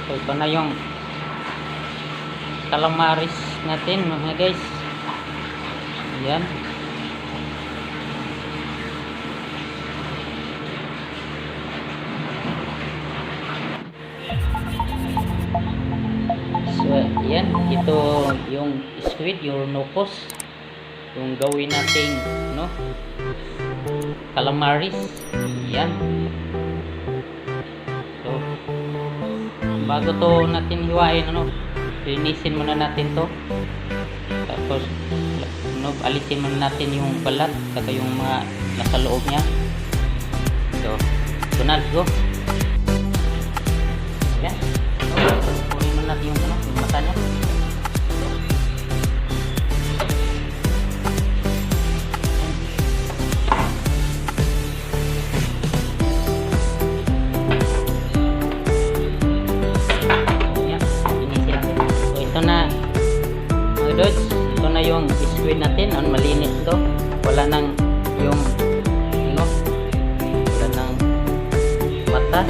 So ito na yung calamaris natin mga guys. Ayan. So ayan, ito yung squid, yung nukos, yung gawin nating no calamaris. Ayan. So bago to natin hiwain, linisin muna natin to, tapos alisin muna natin yung balat saka yung mga nasa loob niya. So ito na, let's go. Ayan. Kunin muna natin yung mata niya. Ito na yung squid natin. Malinis to, wala nang yung wala nang mata,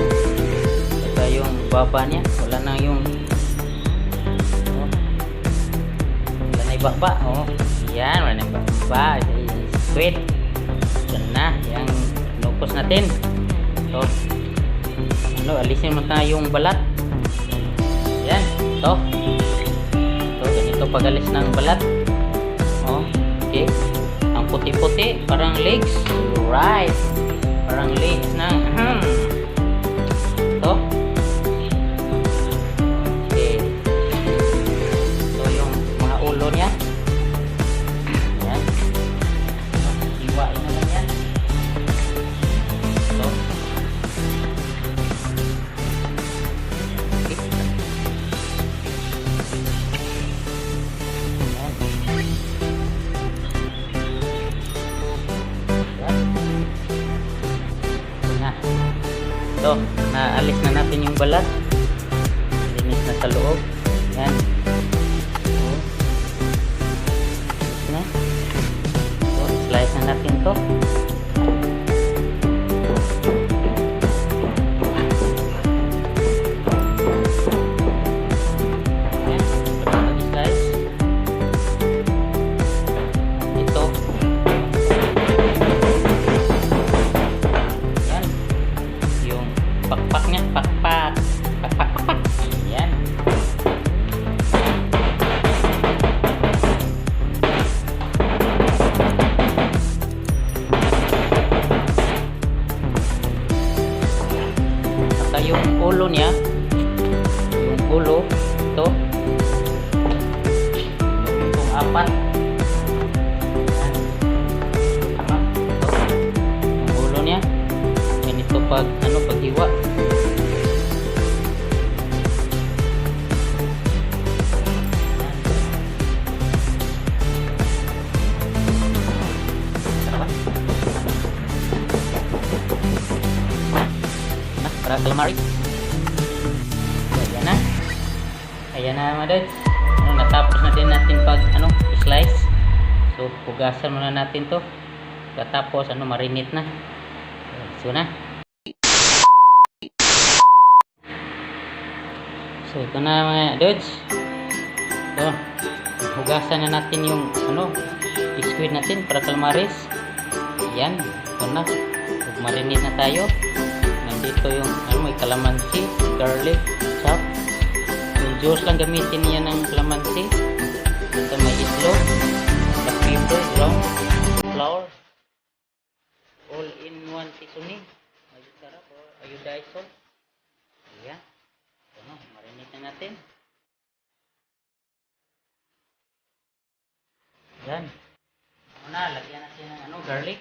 saka yung baba niya wala nang yung wala na ibaba. Yan, wala na ibaba. Squid, yan na yung nukos natin. So alisin mo na yung balat. Yan, ito ganito pag-alis ng balat. Okay. Ang puti-puti, parang legs. Right. Parang legs ng ito. Okay. Ito yung mga ulo niya. Ayan. Hiwain naman yan. Ito. Okay. So, naalis na natin yung balat. Linis na sa loob. Yan. So, slice na natin to. Yan. Slice. Ito. Pakpak niya, pakpak. Ayan. Saka yung ulo niya, yung ulo, ito. Yung apat. Ayan. Ito. Yung ulo niya. Ganito paghiwa. Para calamari. Ayan na. Ayan na mga dads. Natapos na din natin pag slice. So hugasan muna natin to. Tapos marinate na. So na. So ito na mga dudes. So hugasan na natin yung squid natin para calamaris. Ayan, ito na. Marinate na tayo. Nandito yung may calamansi, garlic, chop. Yung juice lang gamitin niya ng calamansi. Ito may itlog, black pepper, brown flour, all in one seasoning. Ayun sarap, iodized salt. Ayan. Marinate na natin. Yan. Una, lagyan natin ng garlic.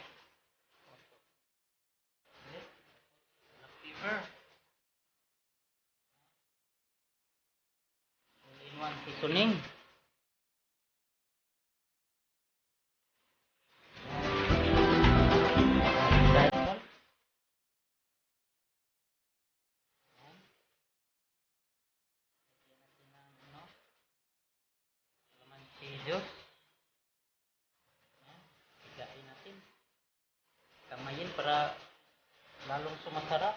Black pepper. All-in-one seasoning. Juice. Higain natin. Kamayin para lalong sumasarap.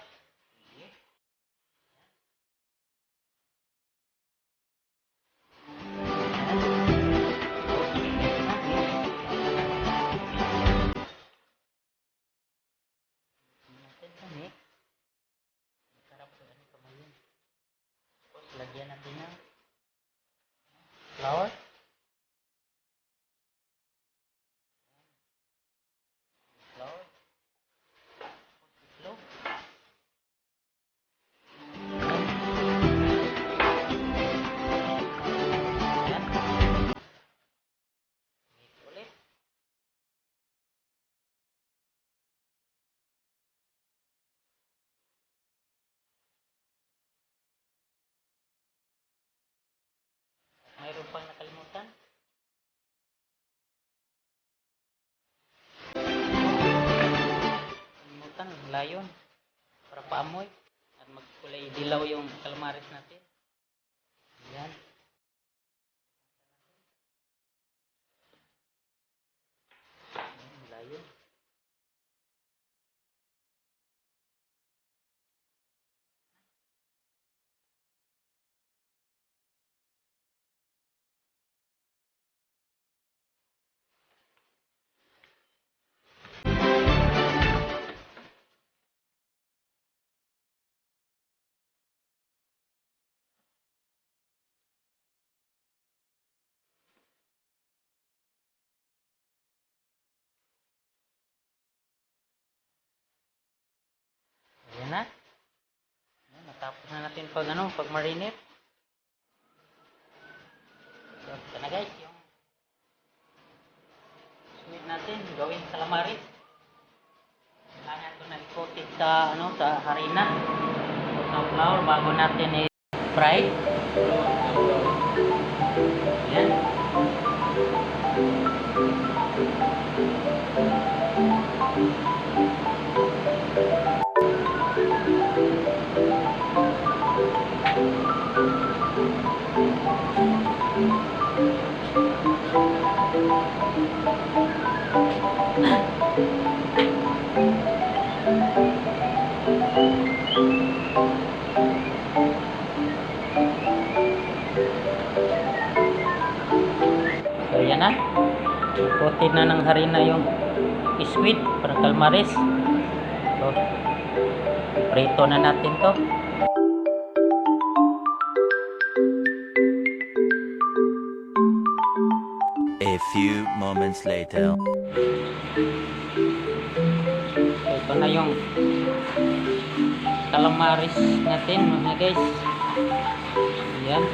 iron para paamoy at magkulay dilaw yung calamares natin. Ayan. Ayan, layo. Ayan na. Ayan, natapos na natin pag marinate. So, ito na guys, yung sweet natin, gawin calamares. Kailangan ito na i-coated sa harina o sa flour bago natin i-fry. Ayan. So yan na, coated na ng harina yung squid para calamares. So prito na natin to. A few moments later. So ito na yung calamares natin mga guys. Ayan.